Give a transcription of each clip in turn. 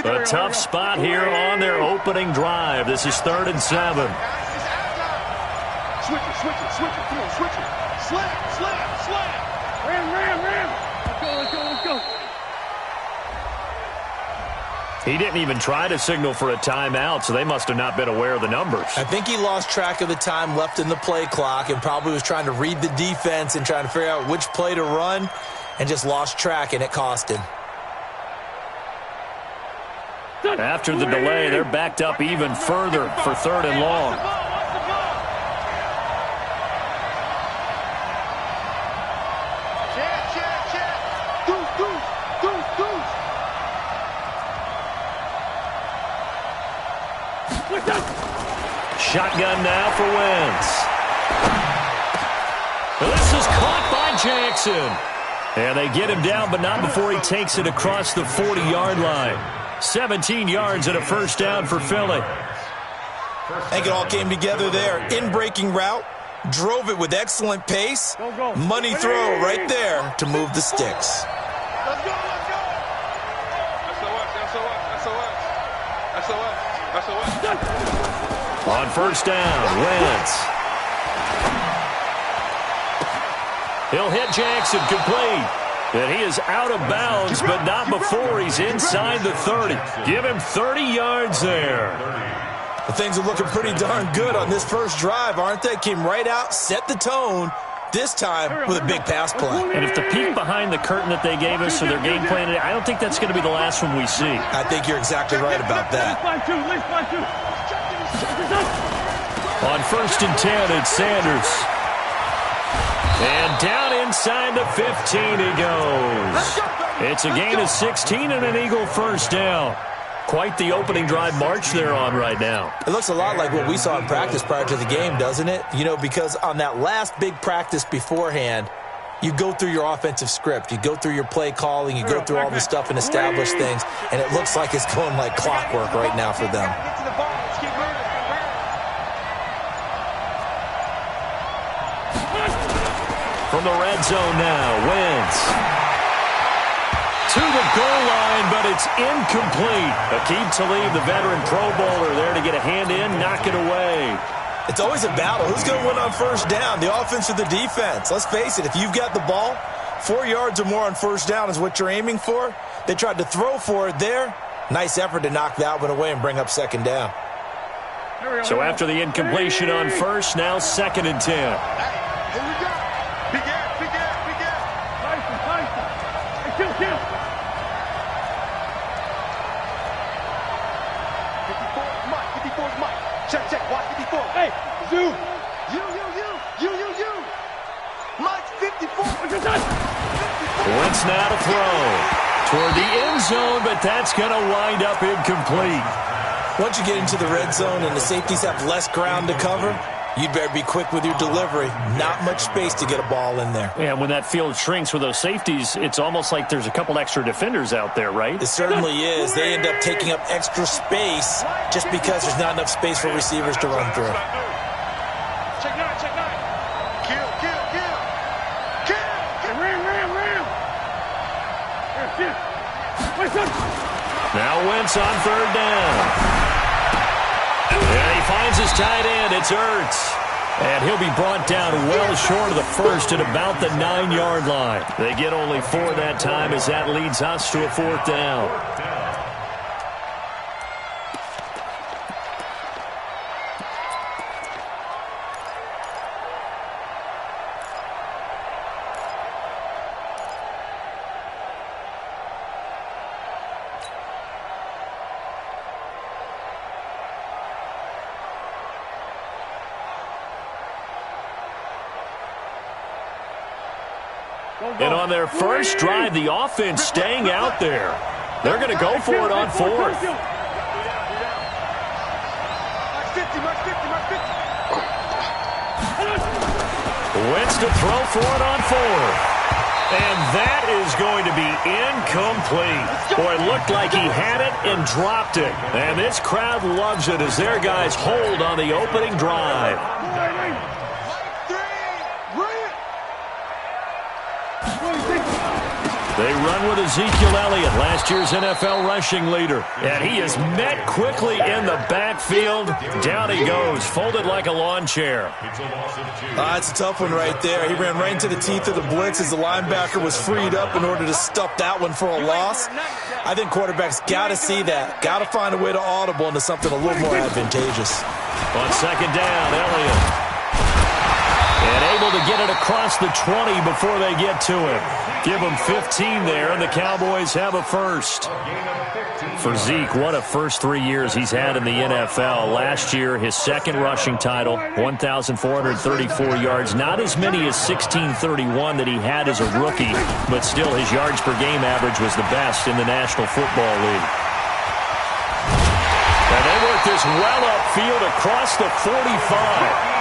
A tough spot here on their opening drive. This is 3rd and 7. Switch it. Come on, switch it. Slam. Ram. Let's go. He didn't even try to signal for a timeout, so they must have not been aware of the numbers. I think he lost track of the time left in the play clock and probably was trying to read the defense and trying to figure out which play to run and just lost track, and it cost him. After the delay, they're backed up even further for 3rd and long. Shotgun now for Wentz. This is caught by Jackson. And they get him down, but not before he takes it across the 40-yard line. 17 yards and a first down for Philly. I think it all came together there. In-breaking route, drove it with excellent pace. Money throw right there to move the sticks. Let's go. On first down, Wentz. He'll hit Jackson, complete. And he is out of bounds, but not before he's inside the 30. Give him 30 yards there. Well, things are looking pretty darn good on this first drive, aren't they? Came right out, set the tone, this time with a big pass play. And if the peek behind the curtain that they gave us or their game plan, I don't think that's going to be the last one we see. I think you're exactly right about that. On 1st and 10, it's Sanders. And down inside the 15 he goes. It's a gain of 16 and an Eagle first down. Quite the opening drive march they're on right now. It looks a lot like what we saw in practice prior to the game, doesn't it? You know, because on that last big practice beforehand, you go through your offensive script. You go through your play calling. You go through all the stuff and establish things. And it looks like it's going like clockwork right now for them. From the red zone now, Wentz. To the goal line, but it's incomplete. Aqib Talib, the veteran Pro Bowler, there to get a hand in, knock it away. It's always a battle. Who's going to win on first down, the offense or the defense? Let's face it, if you've got the ball, 4 yards or more on first down is what you're aiming for. They tried to throw for it there. Nice effort to knock that one away and bring up second down. So after the incompletion on first, now 2nd and 10. Here we go. Big air. Hey, kill. 54 is Mike. Check. Watch 54. Hey, you. Mike's 54. Wentz now to throw. Toward the end zone, but that's going to wind up incomplete. Once you get into the red zone and the safeties have less ground to cover, you'd better be quick with your delivery. Not much space to get a ball in there. Yeah, when that field shrinks with those safeties, it's almost like there's a couple extra defenders out there, right? It certainly is. They end up taking up extra space just because there's not enough space for receivers to run through. Check nine. Kill. Ram. Now Wentz on 3rd down. And he finds his tight end. It's Ertz. And he'll be brought down well short of the first at about the 9-yard line. They get only 4 that time as that leads us to a 4th down. And on their first drive, the offense staying out there. They're going to go for it on 4th. Wentz to throw for it on 4th. And that is going to be incomplete. Boy, it looked like he had it and dropped it. And this crowd loves it as their guys hold on the opening drive. They run with Ezekiel Elliott, last year's NFL rushing leader. And he is met quickly in the backfield. Down he goes, folded like a lawn chair. It's a tough one right there. He ran right into the teeth of the blitz as the linebacker was freed up in order to stuff that one for a loss. I think quarterbacks got to see that. Got to find a way to audible into something a little more advantageous. On second down, Elliott. And able to get it across the 20 before they get to him. Give him 15 there, and the Cowboys have a first. For Zeke, what a first 3 years he's had in the NFL. Last year, his second rushing title, 1,434 yards. Not as many as 1,631 that he had as a rookie, but still his yards per game average was the best in the National Football League. And they work this well upfield across the 45.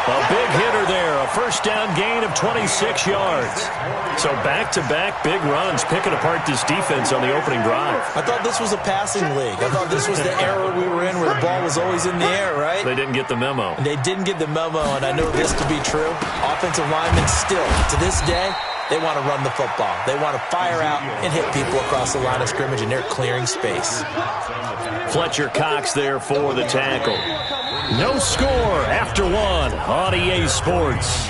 A big hitter there, a first down gain of 26 yards. So back-to-back big runs, picking apart this defense on the opening drive. I thought this was a passing league. I thought this was the era we were in where the ball was always in the air, right? They didn't get the memo. They didn't get the memo, and I know this to be true. Offensive linemen still, to this day, they want to run the football. They want to fire out and hit people across the line of scrimmage, and they're clearing space. Fletcher Cox there for the tackle. No score after one on EA Sports.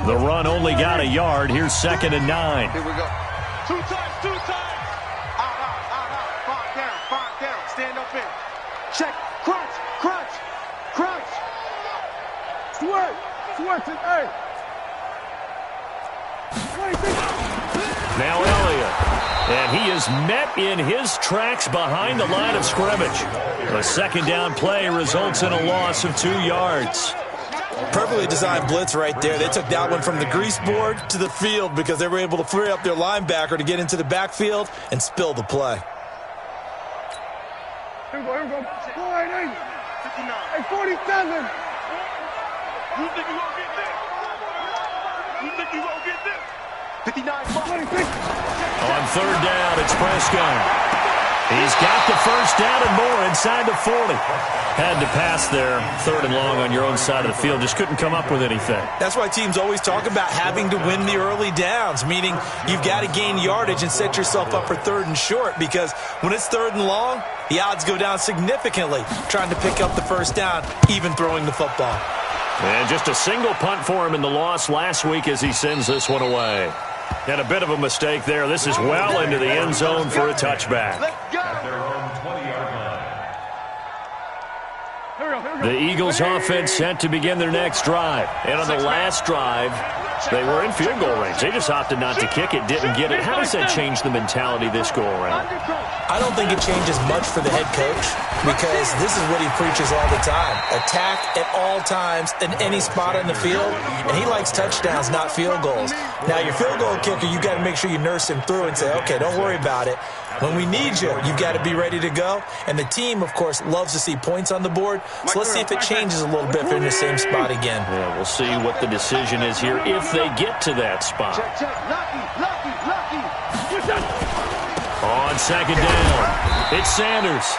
The run only got a yard. Here's 2nd and 9. Here we go. Two times. Out. Find down. Stand up in. Check. Crunch. Swerve. Hey. Now Elliott. And he is met in his tracks behind the line of scrimmage. The second down play results in a loss of 2 yards. Perfectly designed blitz right there. They took that one from the grease board to the field because they were able to free up their linebacker to get into the backfield and spill the play. Here we go. 488. 59. Hey, 47. You think you gonna get this? 59. On third down, it's Prescott. He's got the first down and more inside the 40. Had to pass there, 3rd and long on your own side of the field. Just couldn't come up with anything. That's why teams always talk about having to win the early downs, meaning you've got to gain yardage and set yourself up for 3rd and short, because when it's 3rd and long, the odds go down significantly trying to pick up the first down, even throwing the football. And just a single punt for him in the loss last week as he sends this one away. And a bit of a mistake there. This is well into the end zone for a touchback. The Eagles offense set to begin their next drive. And on the last drive, they were in field goal range. They just opted not to kick it, didn't get it. How does that change the mentality this go around? I don't think it changes much for the head coach, because this is what he preaches all the time. Attack at all times in any spot on the field, and he likes touchdowns, not field goals. Now, your field goal kicker, you got to make sure you nurse him through and say, okay, don't worry about it. When we need you, you've got to be ready to go. And the team, of course, loves to see points on the board. So let's see if it changes a little bit if they're in the same spot again. Yeah, we'll see what the decision is here if they get to that spot. Lucky. On second down, it's Sanders.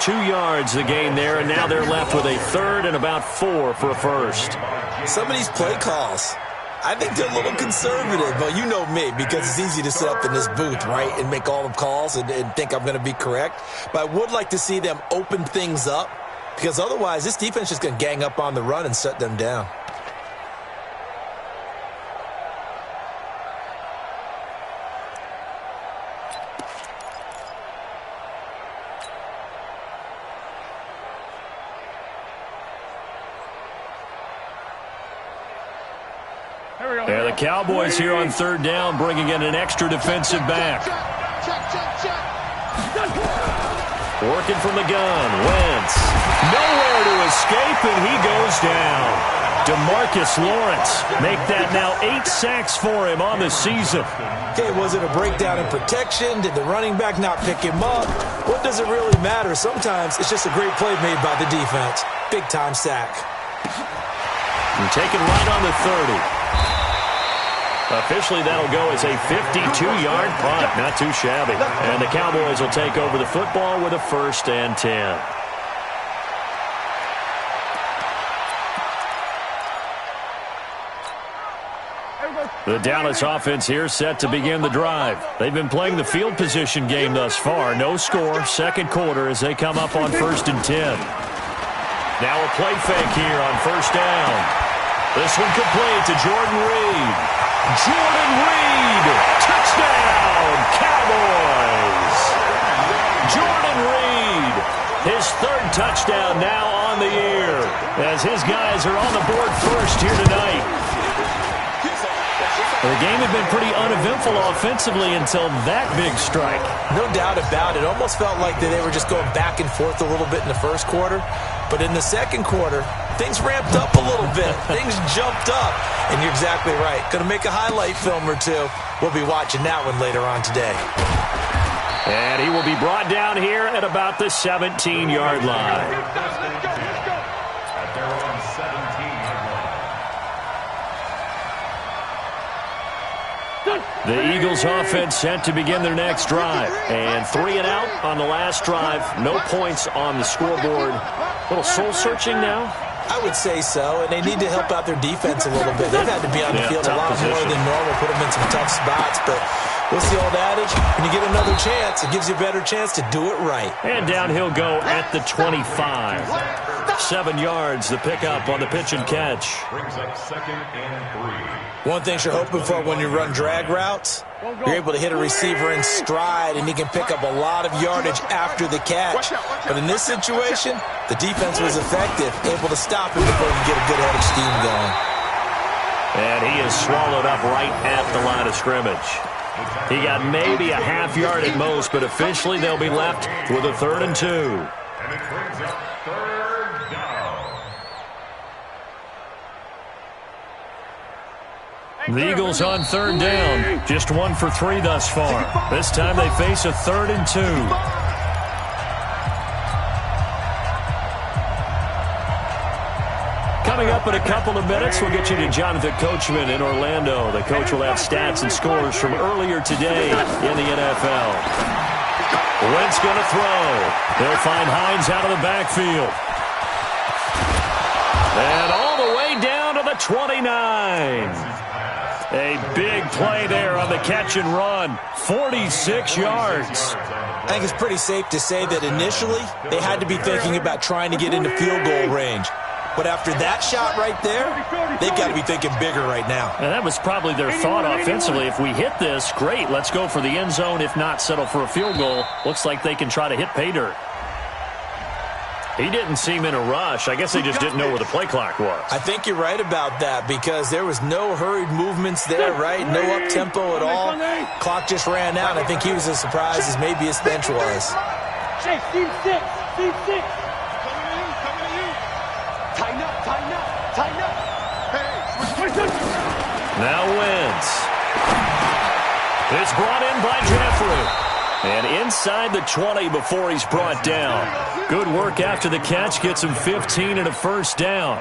2 yards the gain there, and now they're left with a 3rd and about 4 for a first. Some of these play calls, I think they're a little conservative, but you know me, because it's easy to sit up in this booth, right, and make all the calls and think I'm going to be correct. But I would like to see them open things up, because otherwise this defense is just going to gang up on the run and shut them down. Yeah, the Cowboys here on 3rd down, bringing in an extra defensive back. Working from the gun, Wentz. Nowhere to escape, and he goes down. DeMarcus Lawrence make that now 8 sacks for him on the season. Okay, was it a breakdown in protection? Did the running back not pick him up? What does it really matter? Sometimes it's just a great play made by the defense. Big-time sack. And taken right on the 30. Officially, that'll go as a 52-yard punt. Not too shabby. And the Cowboys will take over the football with a 1st and 10. The Dallas offense here set to begin the drive. They've been playing the field position game thus far. No score, second quarter as they come up on 1st and 10. Now a play fake here on 1st down. This one complete to Jordan Reed. Jordan Reed, touchdown, Cowboys. Jordan Reed, his 3rd touchdown now on the year as his guys are on the board first here tonight. The game had been pretty uneventful offensively until that big strike. No doubt about it. Almost felt like they were just going back and forth a little bit in the first quarter. But in the second quarter, things ramped up a little bit. Things jumped up. And you're exactly right. Going to make a highlight film or two. We'll be watching that one later on today. And he will be brought down here at about the 17-yard line. The Eagles offense set to begin their next drive. And 3 and out on the last drive. No points on the scoreboard. A little soul-searching now? I would say so, and they need to help out their defense a little bit. They've had to be on the field a lot more than normal, put them in some tough spots. But what's the old adage? When you get another chance, it gives you a better chance to do it right. And down he'll go at the 25. 7 yards, the pickup on the pitch and catch. Brings up 2nd and 3. One thing you're hoping for when you run drag routes, you're able to hit a receiver in stride, and he can pick up a lot of yardage after the catch. But in this situation, the defense was effective, able to stop him before he could get a good head of steam going. And he is swallowed up right at the line of scrimmage. He got maybe a half yard at most, but officially they'll be left with a 3rd and 2. And it brings up 3rd down. The Eagles on 3rd down. Just 1 for 3 thus far. This time they face a 3rd and 2. Coming up in a couple of minutes, we'll get you to Jonathan Coachman in Orlando. The coach will have stats and scores from earlier today in the NFL. Wentz going to throw. They'll find Hines out of the backfield. And all the way down to the 29. A big play there on the catch and run. 46 yards. I think it's pretty safe to say that initially they had to be thinking about trying to get into field goal range. But after that shot right there, they've got to be thinking bigger right now. And that was probably their thought offensively. If we hit this, great, let's go for the end zone. If not, settle for a field goal. Looks like they can try to hit pay dirt. He didn't seem in a rush. I guess they just didn't know where the play clock was. I think you're right about that because there was no hurried movements there, right? No up-tempo at all. Clock just ran out. I think he was as surprised as maybe his bench was. Chase, team 6. Team 6. Coming to you. Tighten up, tighten up, tighten up. Hey, now Wentz. It's brought in by Jeffrey. And inside the 20 before he's brought down. Good work after the catch. Gets him 15 and a 1st down.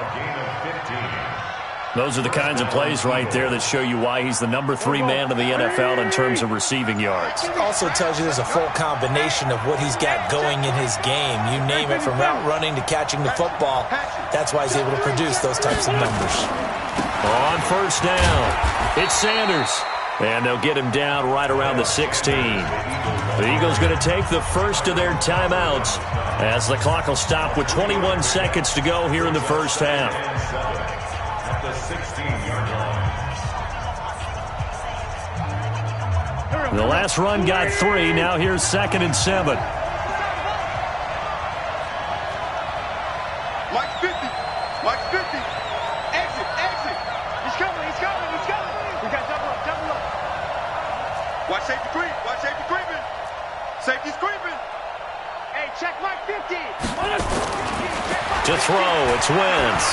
Those are the kinds of plays right there that show you why he's the number 3 man in the NFL in terms of receiving yards. It also tells you there's a full combination of what he's got going in his game. You name it, from route running to catching the football. That's why he's able to produce those types of numbers. On 1st down, it's Sanders. And they'll get him down right around the 16. The Eagles going to take the first of their timeouts as the clock will stop with 21 seconds to go here in the first half. At the 16-yard line. The last run got 3. Now here's 2nd and 7. Mike 50. Mike 50. Exit, exit. He's coming, he's coming, he's coming. We got double up, double up. Watch safety creep, watch safety creeping. Safety's creeping. Hey, check Mike 50. To throw, it's Wentz.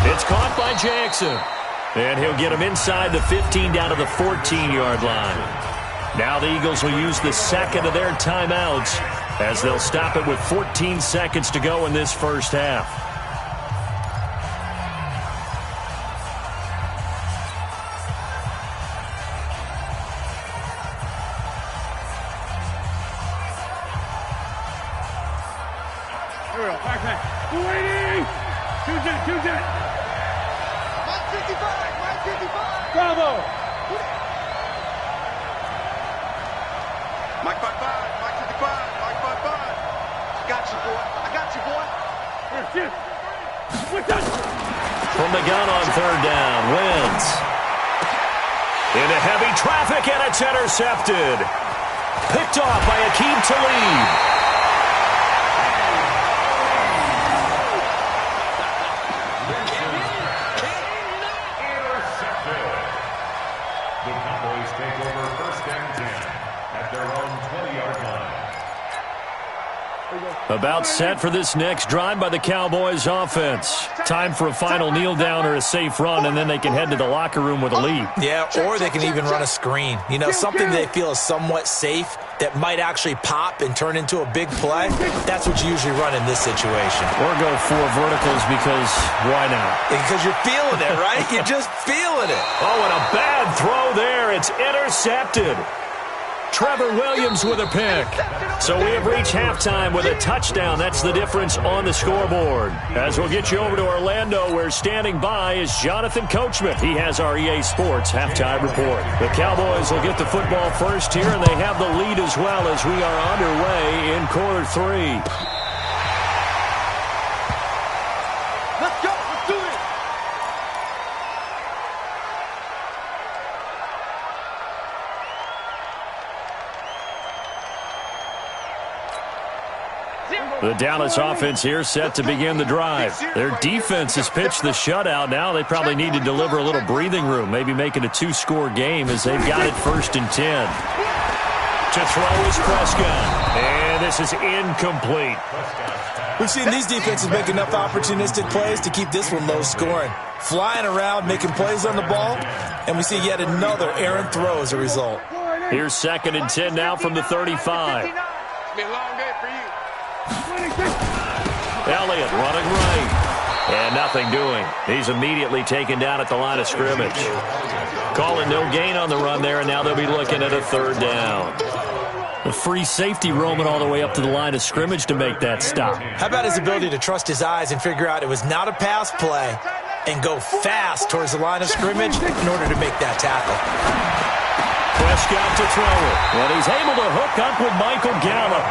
It's caught by Jackson. And he'll get him inside the 15 down to the 14-yard line. Now the Eagles will use the second of their timeouts as they'll stop it with 14 seconds to go in this first half. Two jet. Mike 55. Bravo. Mike 55. Mike 55. Mike 55. I got you, boy. From the gun on third down, Wentz. Into heavy traffic, and it's intercepted. Picked off by Akeem Talib. The Cowboys take over first and 10 at their own 20-yard line. About set for this next drive by the Cowboys offense. Time for a final kneel down or a safe run, and then they can head to the locker room with a lead. Yeah, or they can even run a screen. You know, something they feel is somewhat safe that might actually pop and turn into a big play. That's what you usually run in this situation. Or go 4 verticals because why not? Because you're feeling it, right? You're just feeling it. Oh, and a bad throw there. It's intercepted. Trevor Williams with a pick. So we have reached halftime with a touchdown. That's the difference on the scoreboard. As we'll get you over to Orlando, where standing by is Jonathan Coachman. He has our EA Sports halftime report. The Cowboys will get the football first here, and they have the lead as well as we are underway in quarter 3. Let's go. Let's do it. The Dallas offense here set to begin the drive. Their defense has pitched the shutout. Now they probably need to deliver a little breathing room, maybe make it a 2-score game as they've got it first and 10. To throw is Prescott, and this is incomplete. We've seen these defenses make enough opportunistic plays to keep this one low scoring. Flying around, making plays on the ball, and we see yet another errant throw as a result. Here's 2nd and 10 now from the 35. It's been a long day for you. Elliott running right. And nothing doing. He's immediately taken down at the line of scrimmage. Calling no gain on the run there, and now they'll be looking at a 3rd down. The free safety roaming all the way up to the line of scrimmage to make that stop. How about his ability to trust his eyes and figure out it was not a pass play and go fast towards the line of scrimmage in order to make that tackle? Prescott to throw it. And he's able to hook up with Michael Gallup.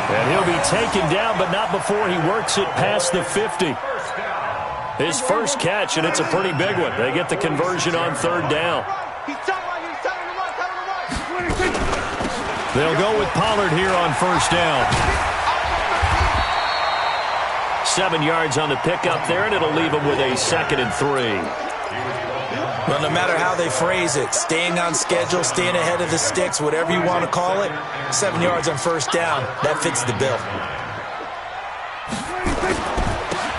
And he'll be taken down, but not before he works it past the 50. His first catch, and it's a pretty big one. They get the conversion on 3rd down. They'll go with Pollard here on 1st down. 7 yards on the pickup there, and it'll leave him with a 2nd and 3. Well, no matter how they phrase it, staying on schedule, staying ahead of the sticks, whatever you want to call it, 7 yards on 1st down, that fits the bill.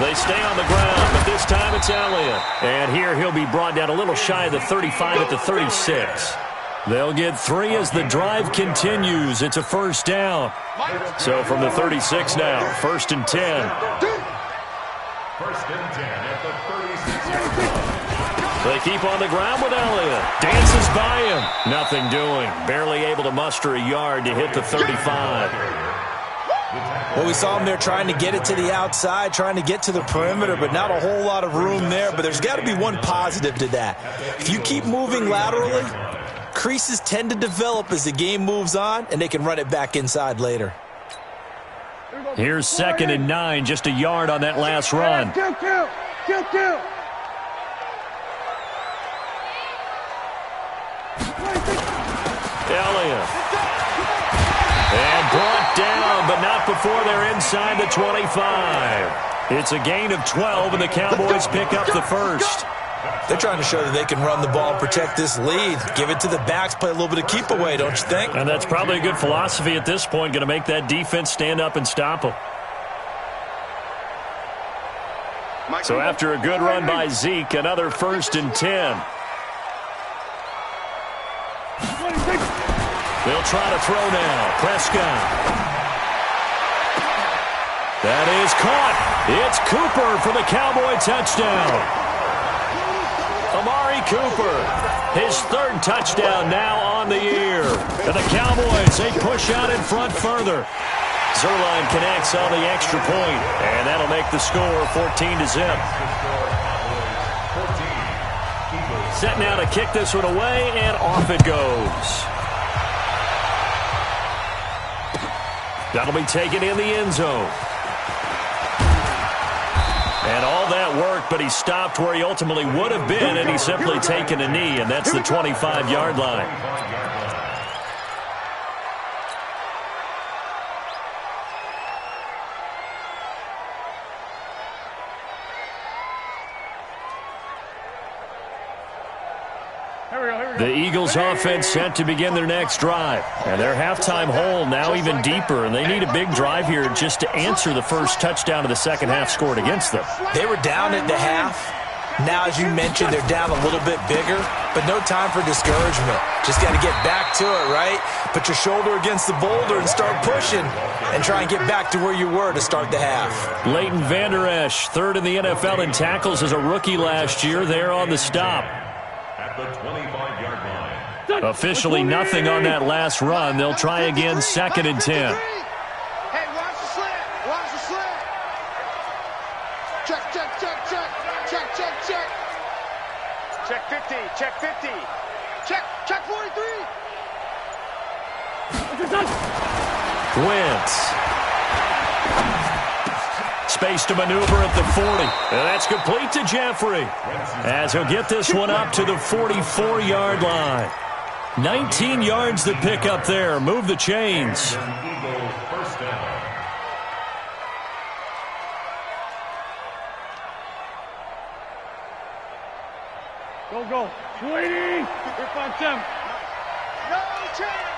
They stay on the ground, but this time it's Elliott. And here he'll be brought down a little shy of the 35 at the 36. They'll get 3 as the drive continues. It's a 1st down. So from the 36 now, 1st and 10. 1st and 10 at the 36. They keep on the ground with Elliott. Dances by him. Nothing doing. Barely able to muster a yard to hit the 35. Well, we saw him there trying to get it to the outside, trying to get to the perimeter, but not a whole lot of room there. But there's got to be one positive to that. If you keep moving laterally, creases tend to develop as the game moves on, and they can run it back inside later. Here's 2nd and 9, just a yard on that last run. Kill. Elliott. And brought down, but not before they're inside the 25. It's a gain of 12, and the Cowboys pick up the 1st. They're trying to show that they can run the ball and protect this lead. Give it to the backs, play a little bit of keep away, don't you think? And that's probably a good philosophy at this point, going to make that defense stand up and stop them. So after a good run by Zeke, another 1st and 10. They'll try to throw now. Prescott. That is caught. It's Cooper for the Cowboy touchdown. Amari Cooper, his 3rd touchdown now on the year. And the Cowboys, they push out in front further. Zerline connects on the extra point, and that'll make the score 14-0. Set now to kick this one away, and off it goes. That'll be taken in the end zone. And all that work, but he stopped where he ultimately would have been, and he's simply taken a knee, and that's the 25-yard line. The Eagles offense set to begin their next drive. And their halftime hole now even deeper, and they need a big drive here just to answer the first touchdown of the second half scored against them. They were down at the half. Now, as you mentioned, they're down a little bit bigger, but no time for discouragement. Just got to get back to it, right? Put your shoulder against the boulder and start pushing and try and get back to where you were to start the half. Leighton Vander Esch, third in the NFL in tackles as a rookie last year. There on the stop. At the 25-yard line. Officially nothing on that last run. They'll try again, 2nd and 10. Hey, watch the slant. Watch the slant. Check, check, check, check. Check, check, check. Check 50. Check 50. Check 43. Wentz. Space to maneuver at the 40. And that's complete to Jeffrey, as he'll get this one up to the 44-yard line. 19 yards to pick up there. Move the chains. Eagles first down. Go. 280. Grip on Tim. No chance.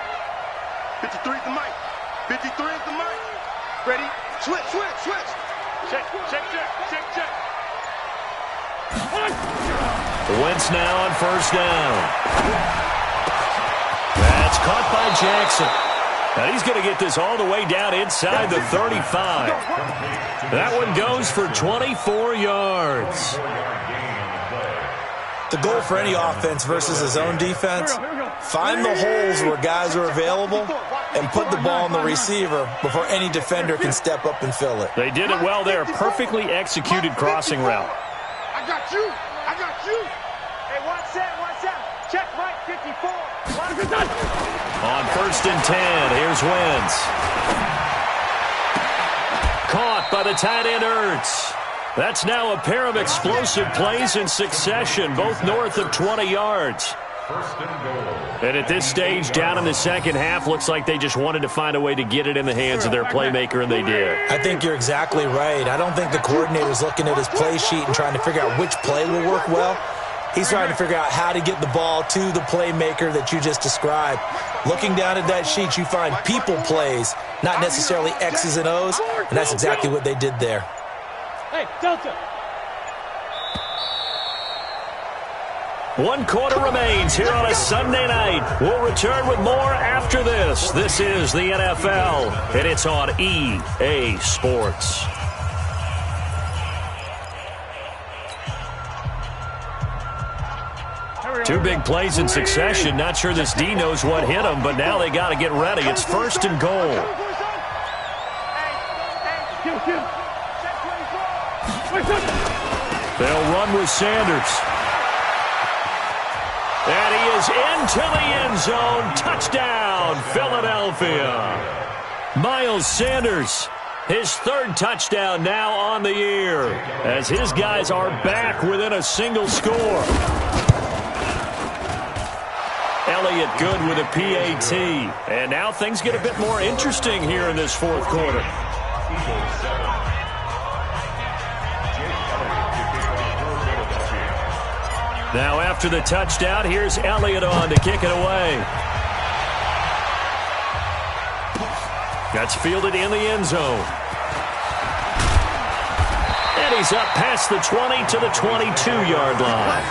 53 is the mic. 53 is the mic. Ready? Switch. Check. Wentz now on first down. That's caught by Jackson. Now he's going to get this all the way down inside the 35. That one goes for 24 yards. The goal for any offense versus his own defense, find the holes where guys are available and put the ball on the receiver before any defender can step up and fill it. They did it well there. Perfectly executed crossing route. I got you. Hey, watch that. Check right, 54. On first and 10, here's Wentz. Caught by the tight end Ertz. That's now a pair of explosive plays in succession, both north of 20 yards. First and goal. And at this stage, down in the second half, looks like they just wanted to find a way to get it in the hands of their playmaker, and they did. I think you're exactly right. I don't think the coordinator's looking at his play sheet and trying to figure out which play will work well. He's trying to figure out how to get the ball to the playmaker that you just described. Looking down at that sheet, you find people plays, not necessarily X's and O's, and that's exactly what they did there. Hey, Delta. 1 quarter remains here on a Sunday night. We'll return with more after this. This is the NFL, and it's on EA Sports. Two big plays in succession. Not sure this D knows what hit him, but now they got to get ready. It's first and goal. They'll run with Sanders. And he is into the end zone. Touchdown, Philadelphia. Miles Sanders, his third touchdown now on the year, as his guys are back within a single score. Elliott good with a PAT. And now things get a bit more interesting here in this fourth quarter. Now after the touchdown, here's Elliott on to kick it away. That's fielded in the end zone. And he's up past the 20 to the 22-yard line.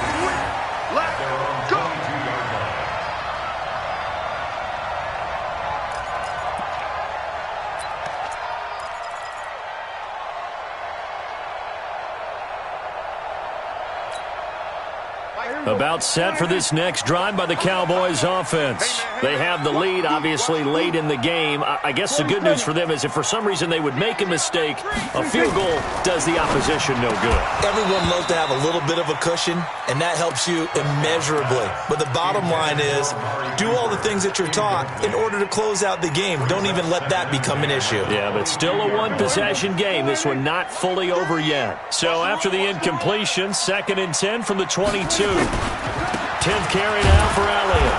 About set for this next drive by the Cowboys offense. They have the lead, obviously, late in the game. I guess the good news for them is if for some reason they would make a mistake, a field goal does the opposition no good. Everyone loves to have a little bit of a cushion, and that helps you immeasurably. But the bottom line is, do all the things that you're taught in order to close out the game. Don't even let that become an issue. Yeah, but still a one-possession game. This one not fully over yet. So after the incompletion, 2nd and 10 from the 22. 10th carry now for Elliott.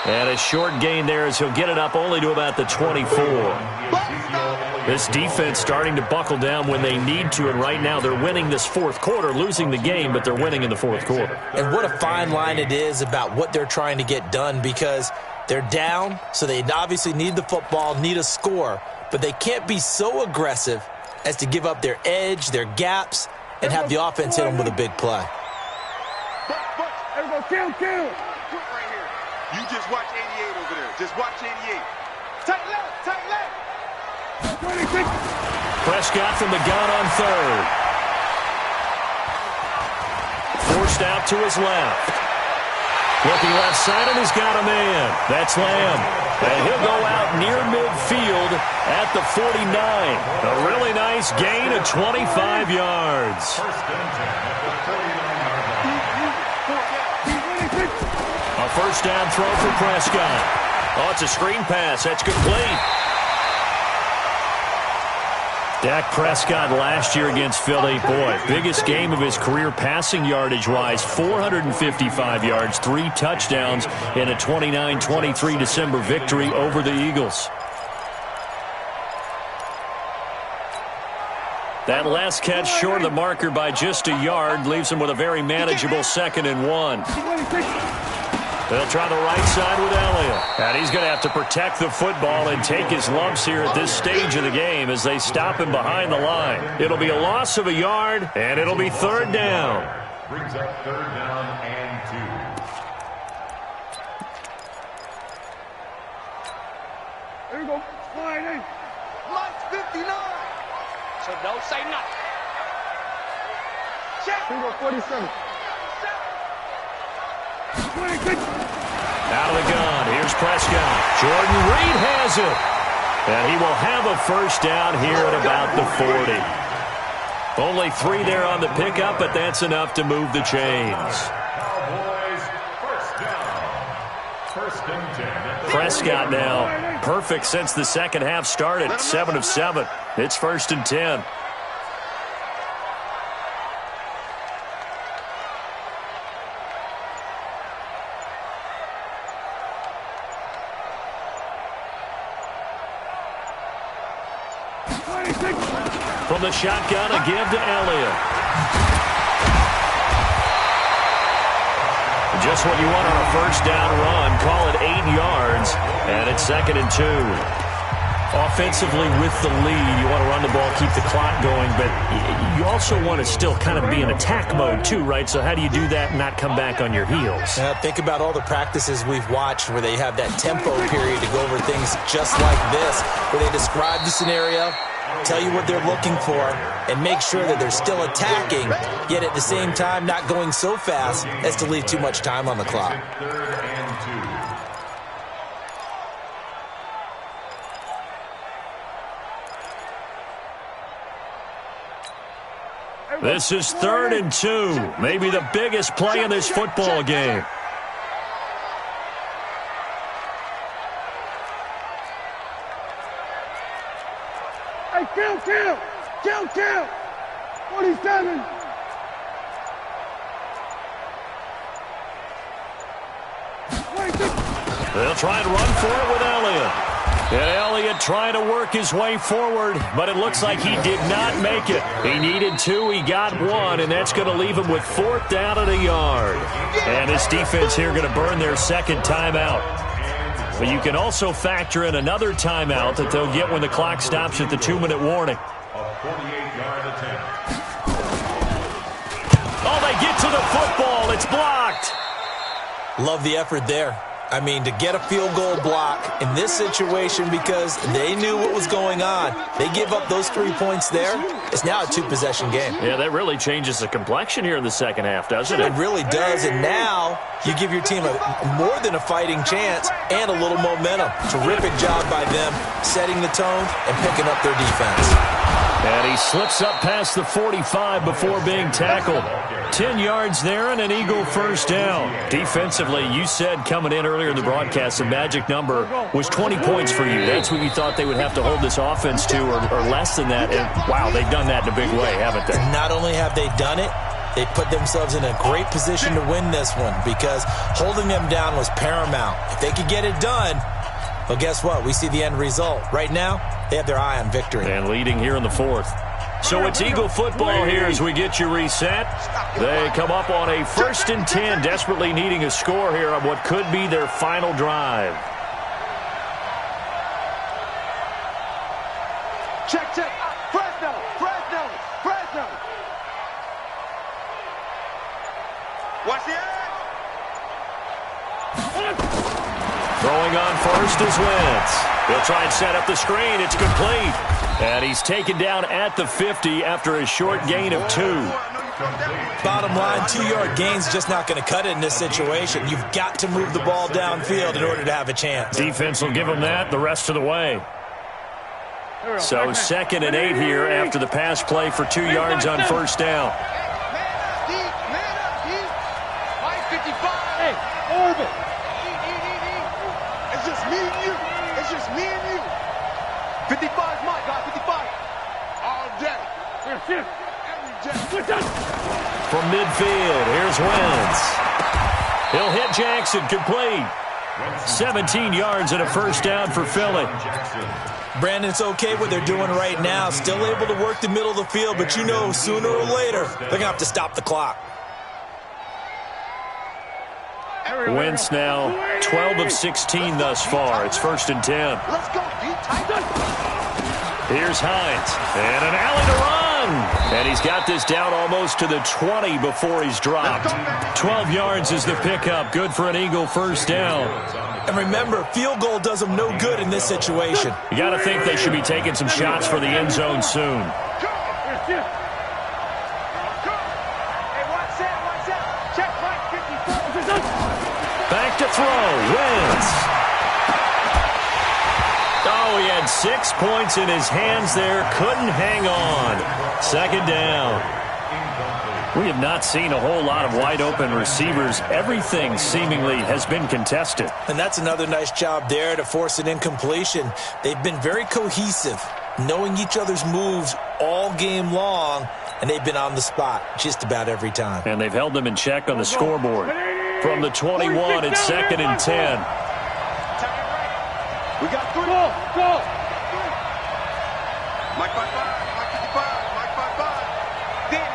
And a short gain there as he'll get it up only to about the 24. This defense starting to buckle down when they need to, and right now they're winning this fourth quarter, losing the game, but they're winning in the fourth quarter. And what a fine line it is about what they're trying to get done, because they're down, so they obviously need the football, need a score, but they can't be so aggressive as to give up their edge, their gaps, and have the offense hit them with a big play. Kill. Right here. You just watch 88 over there. Just watch 88. Tight left. 26. Prescott from the gun on 3rd. Forced out to his left. Looking left side, and he's got a man. That's Lamb. And he'll go out near midfield at the 49. A really nice gain of 25 yards. A first down throw for Prescott. Oh, it's a screen pass. That's complete. Dak Prescott last year against Philly, boy, biggest game of his career passing yardage-wise, 455 yards, 3 touchdowns in a 29-23 December victory over the Eagles. That last catch short of the marker by just a yard leaves him with a very manageable 2nd and 1. They'll try the right side with Elliott. And he's going to have to protect the football and take his lumps here at this stage of the game as they stop him behind the line. It'll be a loss of a yard, and it'll be 3rd down. Brings up 3rd down and 2. There you go. Slide in. Mike's 59. So don't say nothing. Check. Here you go, 47. 26. Out of the gun, here's Prescott. Jordan Reed has it. And he will have a first down here at about the 40. Only 3 there on the pickup, but that's enough to move the chains. Cowboys, first down. 1st and 10. Prescott now perfect since the second half started. 7 of 7. It's 1st and 10. From the shotgun, a give to Elliott. Just what you want on a first down run. Call it 8 yards, and it's 2nd and 2. Offensively with the lead, you want to run the ball, keep the clock going, but you also want to still kind of be in attack mode too, right? So how do you do that and not come back on your heels? Think about all the practices we've watched where they have that tempo period to go over things just like this, where they describe the scenario, tell you what they're looking for, and make sure that they're still attacking, yet at the same time not going so fast as to leave too much time on the clock. 3rd and 2. This is 3rd and 2. Maybe the biggest play in this football game. Hey, kill. 47. They'll try and run for it with Elliott. And Elliott trying to work his way forward, but it looks like he did not make it. He needed 2, he got 1, and that's going to leave him with 4th down at a yard. And this defense here going to burn their 2nd timeout. But you can also factor in another timeout that they'll get when the clock stops at the 2-minute warning. A 48-yard attempt. Oh, they get to the football. It's blocked. Love the effort there. I mean, to get a field goal block in this situation because they knew what was going on. They give up those 3 points there. It's now a two-possession game. Yeah, that really changes the complexion here in the second half, doesn't it? It really does, and now you give your team more than a fighting chance and a little momentum. Terrific job by them setting the tone and picking up their defense. And he slips up past the 45 before being tackled. 10 yards there and an Eagle first down. Defensively, you said coming in earlier in the broadcast, the magic number was 20 points for you. That's what you thought they would have to hold this offense to or less than that. And, wow, they've done that in a big way, haven't they? Not only have they done it, they put themselves in a great position to win this one because holding them down was paramount. If they could get it done, well, guess what? We see the end result. Right now, they have their eye on victory. And leading here in the fourth. So it's Eagle football here as we get you reset. They come up on a 1st and 10, desperately needing a score here on what could be their final drive. Check. Fresno. Watch the edge. Throwing on first is Wentz. He'll try and set up the screen. It's complete. And he's taken down at the 50 after a short gain of 2. Bottom line, 2-yard gain's just not going to cut it in this situation. You've got to move the ball downfield in order to have a chance. Defense will give him that the rest of the way. So 2nd and 8 here after the pass play for 2 yards on first down. Man up, deep. 55. Hey, over. It's just me and you. 55 my guy, 55. All day. Every day. From midfield, here's Wentz. He'll hit Jackson, complete. 17 yards and a first down for Philly. Brandon, it's okay what they're doing right now. Still able to work the middle of the field, but you know sooner or later they're going to have to stop the clock. Wentz now 12 of 16 thus far. It's 1st and 10. Let's go, deep tight. Here's Hines. And an alley to run. And he's got this down almost to the 20 before he's dropped. 12 yards is the pickup. Good for an Eagle first down. And remember, field goal does them no good in this situation. You got to think they should be taking some shots for the end zone soon. Back to throw. Wentz. Oh, he had 6 points in his hands there. Couldn't hang on. 2nd down. We have not seen a whole lot of wide-open receivers. Everything seemingly has been contested. And that's another nice job there to force an incompletion. They've been very cohesive, knowing each other's moves all game long, and they've been on the spot just about every time. And they've held them in check on the scoreboard. From the 21, it's 2nd and 10. We got 3. Go. Mike 55. Mike 55. Danny.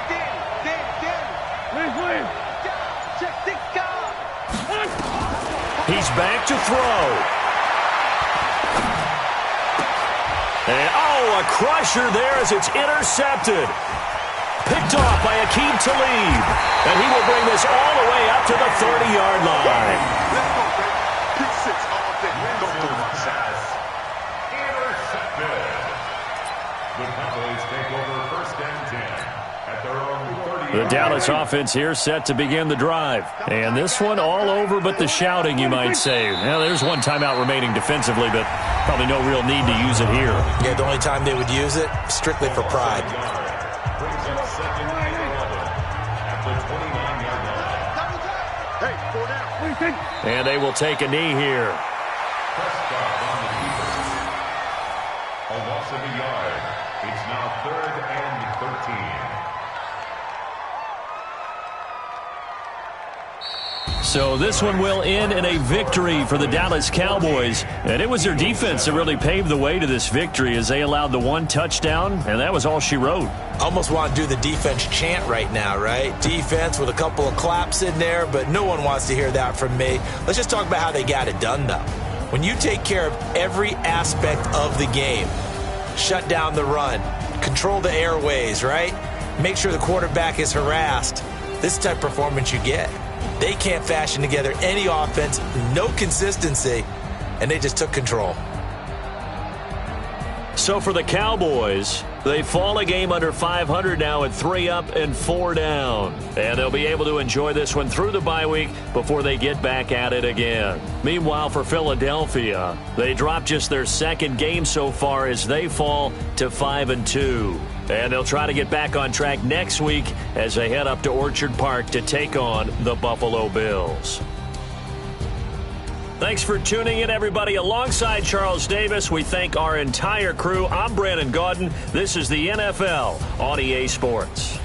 Please. Check 6 guys. He's back to throw. And, a crusher there as it's intercepted. Picked off by Akeem Talib. And he will bring this all the way up to the 30-yard line. Let's go, baby. Pick 6 all day. Don't throw my shots. Intercepted. The Cowboys take over 1st and 10 at their own 30. The Dallas offense here set to begin the drive. And this one all over but the shouting, you might say. Now, there's one timeout remaining defensively, but probably no real need to use it here. Yeah, the only time they would use it, strictly for pride. Hey, 4 down. And they will take a knee here. A loss of a yard. It's now 3rd and 13. So this one will end in a victory for the Dallas Cowboys. And it was their defense that really paved the way to this victory as they allowed the 1 touchdown, and that was all she wrote. Almost want to do the defense chant right now, right? Defense with a couple of claps in there, but no one wants to hear that from me. Let's just talk about how they got it done, though. When you take care of every aspect of the game, shut down the run, control the airways, right? Make sure the quarterback is harassed. This type of performance you get. They can't fashion together any offense, no consistency, and they just took control. So for the Cowboys, they fall a game under 500 now at 3 up and 4 down. And they'll be able to enjoy this one through the bye week before they get back at it again. Meanwhile, for Philadelphia, they dropped just their second game so far as they fall to 5-2. And they'll try to get back on track next week as they head up to Orchard Park to take on the Buffalo Bills. Thanks for tuning in, everybody. Alongside Charles Davis, we thank our entire crew. I'm Brandon Gaudin. This is the NFL on EA Sports.